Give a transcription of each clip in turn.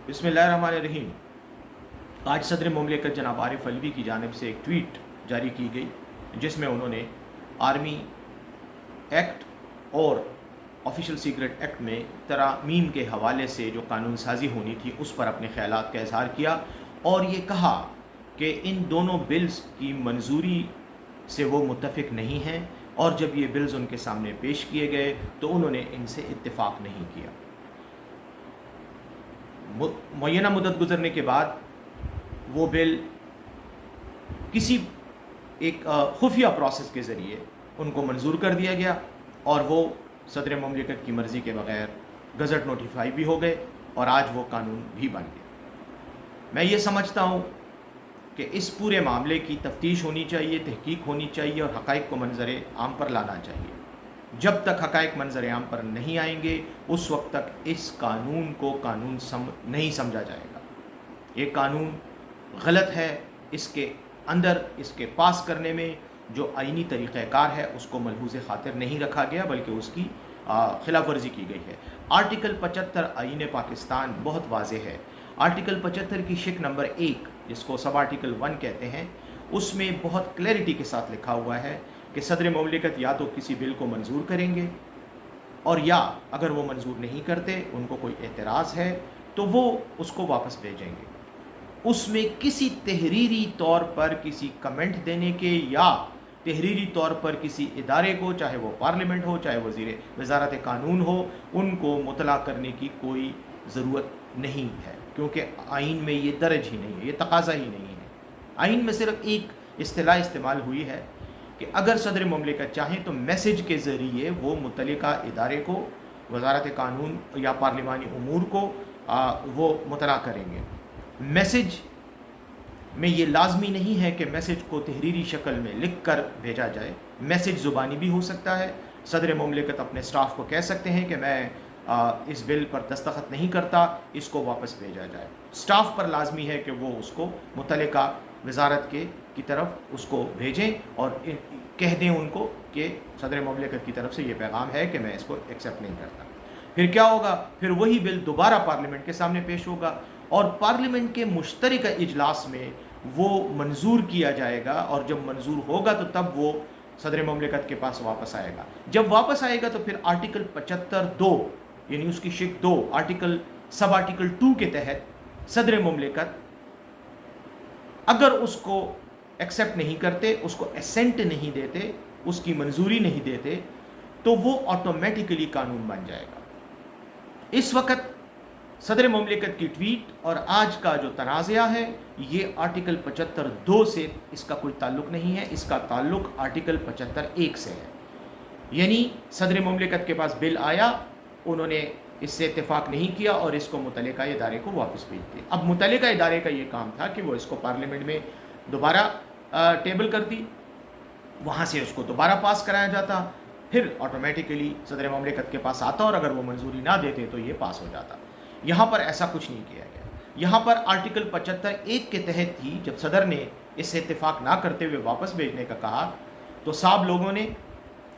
بسم اللہ الرحمن الرحیم۔ آج صدر مملکت جناب عارف علوی کی جانب سے ایک ٹویٹ جاری کی گئی جس میں انہوں نے آرمی ایکٹ اور آفیشل سیکرٹ ایکٹ میں ترامیم کے حوالے سے جو قانون سازی ہونی تھی اس پر اپنے خیالات کا اظہار کیا اور یہ کہا کہ ان دونوں بلز کی منظوری سے وہ متفق نہیں ہیں، اور جب یہ بلز ان کے سامنے پیش کیے گئے تو انہوں نے ان سے اتفاق نہیں کیا۔ معینہ مدت گزرنے کے بعد وہ بل کسی ایک خفیہ پروسیس کے ذریعے ان کو منظور کر دیا گیا اور وہ صدر مملکت کی مرضی کے بغیر گزٹ نوٹیفائی بھی ہو گئے اور آج وہ قانون بھی بن گیا۔ میں یہ سمجھتا ہوں کہ اس پورے معاملے کی تفتیش ہونی چاہیے، تحقیق ہونی چاہیے اور حقائق کو منظر عام پر لانا چاہیے۔ جب تک حقائق منظر عام پر نہیں آئیں گے اس وقت تک اس قانون کو قانون نہیں سمجھا جائے گا۔ یہ قانون غلط ہے، اس کے اندر اس کے پاس کرنے میں جو آئینی طریقہ کار ہے اس کو ملحوظ خاطر نہیں رکھا گیا بلکہ اس کی خلاف ورزی کی گئی ہے۔ آرٹیکل 75 آئین پاکستان بہت واضح ہے۔ آرٹیکل 75 کی شق نمبر 1 جس کو سب آرٹیکل 1 کہتے ہیں، اس میں بہت کلیئرٹی کے ساتھ لکھا ہوا ہے کہ صدر مملکت یا تو کسی بل کو منظور کریں گے، اور یا اگر وہ منظور نہیں کرتے، ان کو کوئی اعتراض ہے تو وہ اس کو واپس بھیجیں گے۔ اس میں کسی تحریری طور پر کسی کمنٹ دینے کے یا تحریری طور پر کسی ادارے کو، چاہے وہ پارلیمنٹ ہو چاہے وزارت قانون ہو، ان کو مطلع کرنے کی کوئی ضرورت نہیں ہے، کیونکہ آئین میں یہ درج ہی نہیں ہے، یہ تقاضا ہی نہیں ہے۔ آئین میں صرف ایک اصطلاح استعمال ہوئی ہے کہ اگر صدر مملکت چاہیں تو میسج کے ذریعے وہ متعلقہ ادارے کو، وزارت قانون یا پارلیمانی امور کو وہ مطلع کریں گے۔ میسج میں یہ لازمی نہیں ہے کہ میسج کو تحریری شکل میں لکھ کر بھیجا جائے، میسج زبانی بھی ہو سکتا ہے۔ صدر مملکت اپنے سٹاف کو کہہ سکتے ہیں کہ میں اس بل پر دستخط نہیں کرتا، اس کو واپس بھیجا جائے۔ سٹاف پر لازمی ہے کہ وہ اس کو متعلقہ وزارت کی طرف اس کو بھیجیں اور کہہ دیں ان کو کہ صدر مملکت کی طرف سے یہ پیغام ہے کہ میں اس کو ایکسیپٹ نہیں کرتا۔ پھر کیا ہوگا؟ پھر وہی بل دوبارہ پارلیمنٹ کے سامنے پیش ہوگا اور پارلیمنٹ کے مشترکہ اجلاس میں وہ منظور کیا جائے گا، اور جب منظور ہوگا تو تب وہ صدر مملکت کے پاس واپس آئے گا۔ جب واپس آئے گا تو پھر آرٹیکل 75(2) یعنی اس کی شق 2 سب آرٹیکل 2 کے تحت صدر مملکت اگر اس کو ایکسیپٹ نہیں کرتے، اس کو اسینٹ نہیں دیتے، اس کی منظوری نہیں دیتے، تو وہ آٹومیٹیکلی قانون بن جائے گا۔ اس وقت صدر مملکت کی ٹویٹ اور آج کا جو تنازعہ ہے یہ آرٹیکل 75(2) سے اس کا کوئی تعلق نہیں ہے، اس کا تعلق آرٹیکل 75(1) سے ہے۔ یعنی صدر مملکت کے پاس بل آیا، انہوں نے اس سے اتفاق نہیں کیا اور اس کو متعلقہ ادارے کو واپس بھیج دیا۔ اب متعلقہ ادارے کا یہ کام تھا کہ وہ اس کو پارلیمنٹ میں دوبارہ ٹیبل کرتی، وہاں سے اس کو دوبارہ پاس کرایا جاتا، پھر آٹومیٹیکلی صدر مملکت کے پاس آتا اور اگر وہ منظوری نہ دیتے تو یہ پاس ہو جاتا۔ یہاں پر ایسا کچھ نہیں کیا گیا۔ یہاں پر آرٹیکل 75(1) کے تحت ہی جب صدر نے اس سے اتفاق نہ کرتے ہوئے واپس بھیجنے کا کہا تو صاحب لوگوں نے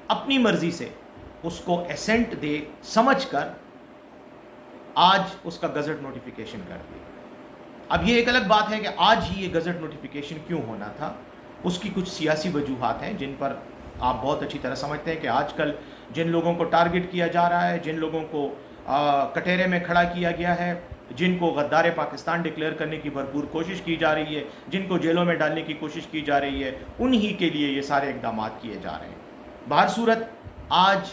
اپنی مرضی سے اس کو ایسنٹ دے سمجھ کر آج اس کا گزٹ نوٹیفیکیشن کر دیا۔ اب یہ ایک الگ بات ہے کہ آج ہی یہ گزٹ نوٹیفیکیشن کیوں ہونا تھا، اس کی کچھ سیاسی وجوہات ہیں جن پر آپ بہت اچھی طرح سمجھتے ہیں کہ آج کل جن لوگوں کو ٹارگٹ کیا جا رہا ہے، جن لوگوں کو کٹہرے میں کھڑا کیا گیا ہے، جن کو غدار پاکستان ڈکلیئر کرنے کی بھرپور کوشش کی جا رہی ہے، جن کو جیلوں میں ڈالنے کی کوشش کی جا رہی ہے، انہی کے لیے یہ سارے اقدامات کیے جا رہے ہیں۔ بہر صورت آج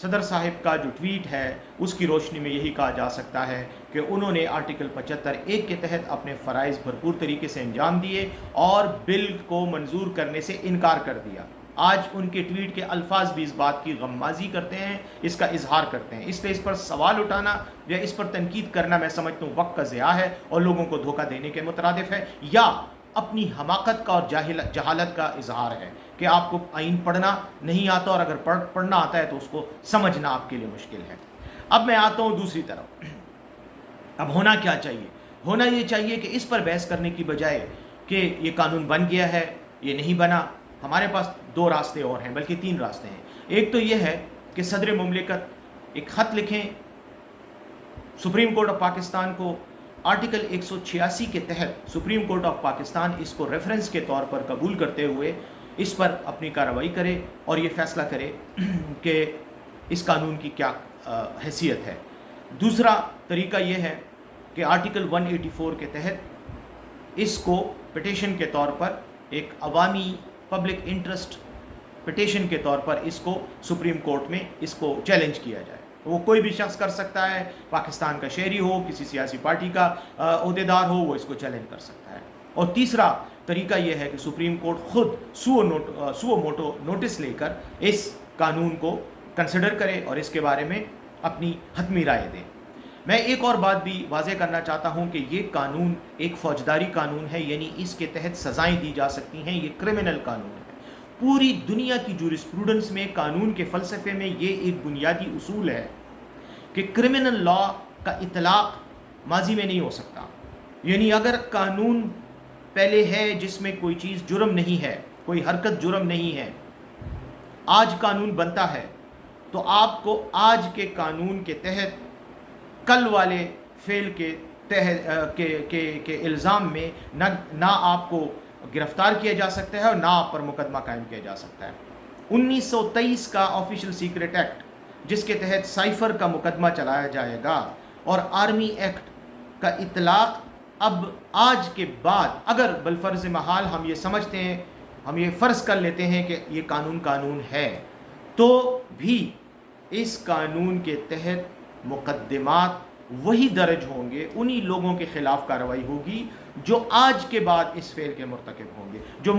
صدر صاحب کا جو ٹویٹ ہے اس کی روشنی میں یہی کہا جا سکتا ہے کہ انہوں نے آرٹیکل 75(1) کے تحت اپنے فرائض بھرپور طریقے سے انجام دیے اور بل کو منظور کرنے سے انکار کر دیا۔ آج ان کے ٹویٹ کے الفاظ بھی اس بات کی غمازی کرتے ہیں، اس کا اظہار کرتے ہیں، اس لیے اس پر سوال اٹھانا یا اس پر تنقید کرنا میں سمجھتا ہوں وقت کا ضیاع ہے اور لوگوں کو دھوکہ دینے کے مترادف ہے، یا اپنی حماقت کا اور جہالت کا اظہار ہے کہ آپ کو آئین پڑھنا نہیں آتا اور اگر پڑھنا آتا ہے تو اس کو سمجھنا آپ کے لیے مشکل ہے۔ اب میں آتا ہوں دوسری طرف۔ اب ہونا کیا چاہیے؟ ہونا یہ چاہیے کہ اس پر بحث کرنے کی بجائے کہ یہ قانون بن گیا ہے، یہ نہیں بنا، ہمارے پاس 2 راستے اور ہیں، بلکہ 3 راستے ہیں۔ ایک تو یہ ہے کہ صدر مملکت ایک خط لکھیں سپریم کورٹ آف پاکستان کو آرٹیکل 186 کے تحت سپریم کورٹ آف پاکستان اس کو ریفرنس کے طور پر قبول کرتے ہوئے اس پر اپنی کارروائی کرے اور یہ فیصلہ کرے کہ اس قانون کی کیا حیثیت ہے۔ دوسرا طریقہ یہ ہے کہ آرٹیکل 184 کے تحت اس کو پٹیشن کے طور پر ایک عوامی پبلک انٹرسٹ پٹیشن کے طور پر اس کو سپریم کورٹ میں اس کو چیلنج کیا جائے۔ وہ کوئی بھی شخص کر سکتا ہے، پاکستان کا شہری ہو، کسی سیاسی پارٹی کا عہدیدار ہو، وہ اس کو چیلنج کر سکتا ہے۔ اور تیسرا طریقہ یہ ہے کہ سپریم کورٹ خود سو موٹو نوٹس لے کر اس قانون کو کنسیڈر کرے اور اس کے بارے میں اپنی حتمی رائے دے۔ میں ایک اور بات بھی واضح کرنا چاہتا ہوں کہ یہ قانون ایک فوجداری قانون ہے، یعنی اس کے تحت سزائیں دی جا سکتی ہیں، یہ کرمنل قانون ہے۔ پوری دنیا کی جورسپروڈنس میں، قانون کے فلسفے میں یہ ایک بنیادی اصول ہے کہ کرمنل لا کا اطلاق ماضی میں نہیں ہو سکتا۔ یعنی اگر قانون پہلے ہے جس میں کوئی چیز جرم نہیں ہے، کوئی حرکت جرم نہیں ہے، آج قانون بنتا ہے تو آپ کو آج کے قانون کے تحت کل والے فعل کے تحت کے الزام میں نہ آپ کو گرفتار کیا جا سکتا ہے اور نہ آپ پر مقدمہ قائم کیا جا سکتا ہے۔ 1923 کا آفیشل سیکرٹ ایکٹ جس کے تحت سائفر کا مقدمہ چلایا جائے گا، اور آرمی ایکٹ کا اطلاق اب آج کے بعد اگر بالفرض محال ہم یہ سمجھتے ہیں، ہم یہ فرض کر لیتے ہیں کہ یہ قانون ہے، تو بھی اس قانون کے تحت مقدمات وہی درج ہوں گے، انہی لوگوں کے خلاف کارروائی ہوگی جو آج کے بعد اس فعل کے مرتکب ہوں گے، جو